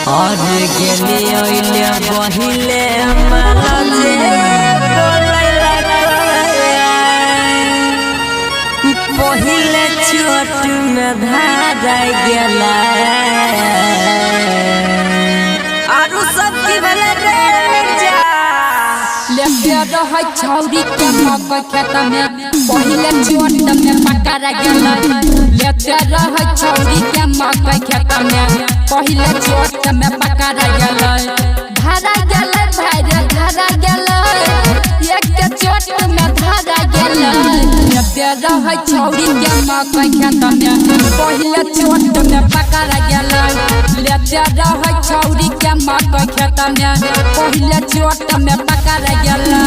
और गेली ओइले बहिले माजे पहिले चोट में धारा गेला आरु सब की भले रे जा लेके रह छौरी के मकई खेत में पहिले चोट में पकड़ा गेला लेके रह छौरी के मकई खेत में पहिले चोट में पकड़ा गेला धारा गेला भाई रे धारा गेला एक चोट में धारा गेला लेके रह छौरी के मकई खेत में पहिले चोट में पकड़ा गेला लेके रह छौरी के मकई खेत में पहिले चोट में पकड़ा गेला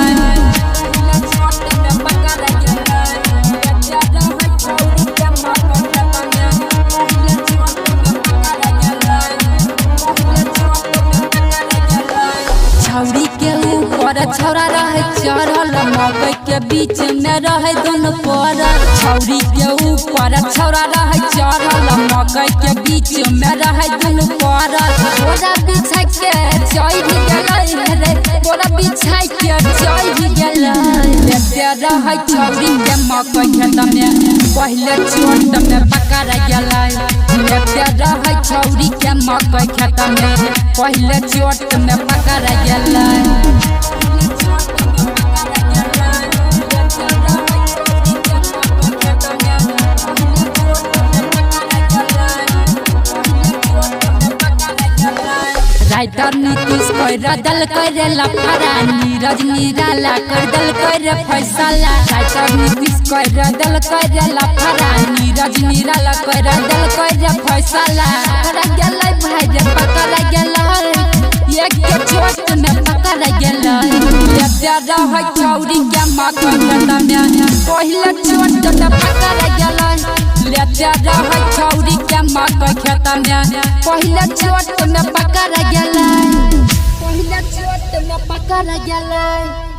छौरी के ऊपर छौरा रहे चढ़ल मकई के बीच में रहे दोनों पर छौरी के ऊपर छौरा रहे चढ़ल मकई के बीच में रहे दोनों पर बोरा बिछा के चढ़ गेलै रे बोरा बिछा के चढ़ गेलै लेते रहे छौरी के मकई खेत में पहिले चोट में पकड़ा गेलै लेते रहे छौरी के मकई खेत में पहिले चोट में पकड़ा गेलै राइटर नीतीश कर दल करे लफड़ा नीरज निराला कर दल करे फैसला राइटर नीतीश कर दल करे लफड़ा नीरज निराला कर दल करे फैसला पकड़ा गेलै भाई रे पकड़ा गेलै एक के चोट में पकड़ा गेलै लेते रह छौरी के मकई खेत में पहिले चोट में पकड़ा गेलै लेते रह छौरी के मकई खेत में पहिले चोट में पकड़ा गेलै पहिले चोट में पकड़ा गेलै।